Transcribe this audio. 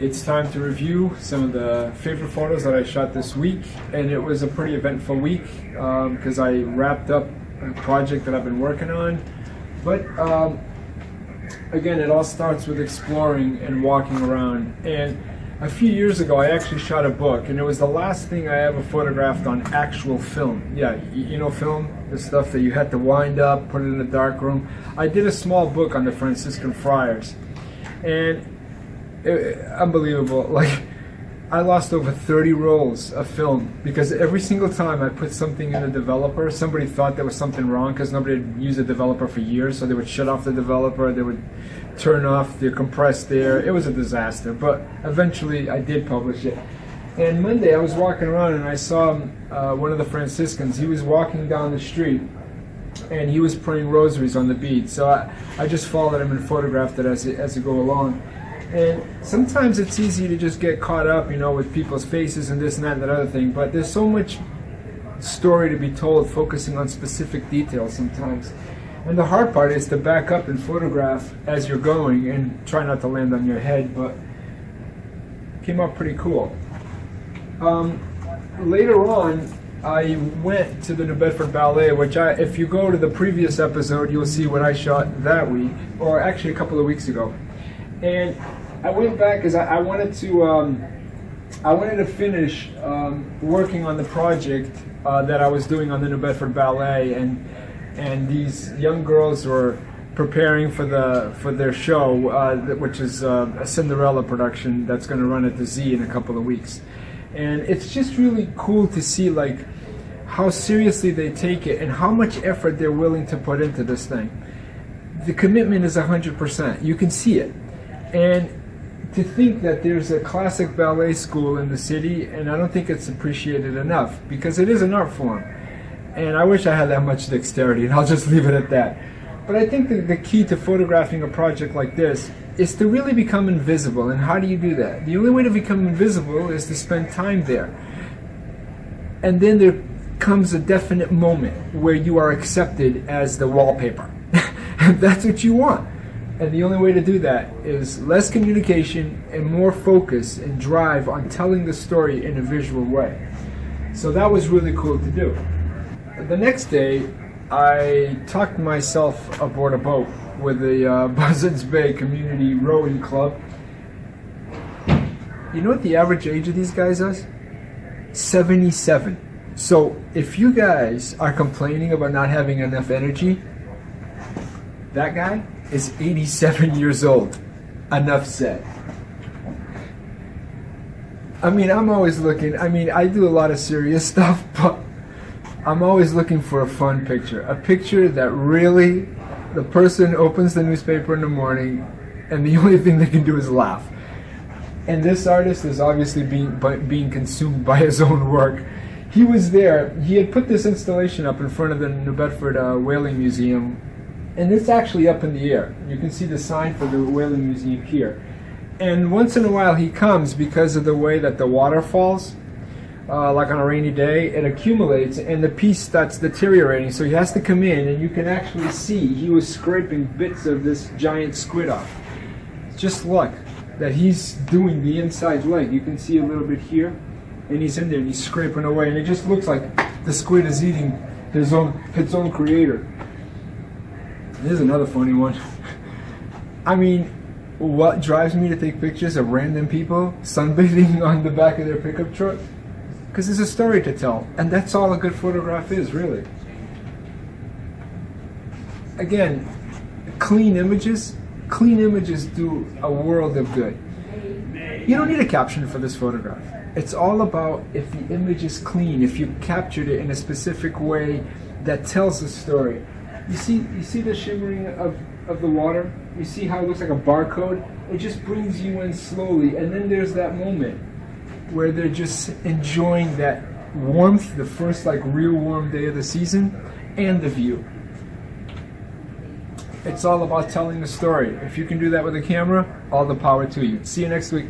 It's time to review some of the favorite photos that I shot this week, and it was a pretty eventful week because I wrapped up a project that I've been working on. But again, it all starts with exploring and walking around. And a few years ago, I actually shot a book, and it was the last thing I ever photographed on actual film. Yeah, you know film? The stuff that you had to wind up, put it in a dark room. I did a small book on the Franciscan friars, and unbelievable. Like, I lost over 30 rolls of film because every single time I put something in a developer, somebody thought there was something wrong because nobody had used a developer for years, so they would shut off the developer, they would turn off the compressed air. It was a disaster, but eventually I did publish it. And Monday I was walking around and I saw one of the Franciscans. He was walking down the street and he was praying rosaries on the bead, so I just followed him and photographed it as I go along. And sometimes it's easy to just get caught up, you know, with people's faces and this and that and that other thing, but there's so much story to be told focusing on specific details sometimes. And the hard part is to back up and photograph as you're going and try not to land on your head, but it came out pretty cool. Later on, I went to the New Bedford Ballet, which if you go to the previous episode, you'll see what I shot that week, or actually a couple of weeks ago. And I went back because I wanted to finish working on the project that I was doing on the New Bedford Ballet, and these young girls were preparing for their show, which is a Cinderella production that's going to run at the Z in a couple of weeks. And it's just really cool to see like how seriously they take it and how much effort they're willing to put into this thing. The commitment is 100%. You can see it. And to think that there's a classic ballet school in the city, and I don't think it's appreciated enough because it is an art form. And I wish I had that much dexterity, and I'll just leave it at that. But I think the key to photographing a project like this is to really become invisible. And how do you do that? The only way to become invisible is to spend time there. And then there comes a definite moment where you are accepted as the wallpaper. And that's what you want. And the only way to do that is less communication and more focus and drive on telling the story in a visual way. So that was really cool to do. The next day, I tucked myself aboard a boat with the Buzzards Bay Community Rowing Club. You know what the average age of these guys is? 77. So if you guys are complaining about not having enough energy, that guy is 87 years old. Enough said. I mean, I'm always looking, I do a lot of serious stuff, but I'm always looking for a fun picture. A picture that really, the person opens the newspaper in the morning and the only thing they can do is laugh. And this artist is obviously being consumed by his own work. He was there, he had put this installation up in front of the New Bedford Whaling Museum. And it's actually up in the air. You can see the sign for the Whaling Museum here. And once in a while he comes because of the way that the water falls, like on a rainy day, it accumulates and the piece starts deteriorating. So he has to come in and you can actually see he was scraping bits of this giant squid off. It's just luck that he's doing the inside leg. You can see a little bit here and he's in there and he's scraping away and it just looks like the squid is eating its own creator. Here's another funny one. I mean, what drives me to take pictures of random people sunbathing on the back of their pickup truck? Because there's a story to tell, and that's all a good photograph is, really. Again, clean images do a world of good. You don't need a caption for this photograph. It's all about if the image is clean, if you captured it in a specific way that tells the story. You see the shimmering of the water? You see how it looks like a barcode? It just brings you in slowly. And then there's that moment where they're just enjoying that warmth, the first like real warm day of the season, and the view. It's all about telling the story. If you can do that with a camera, all the power to you. See you next week.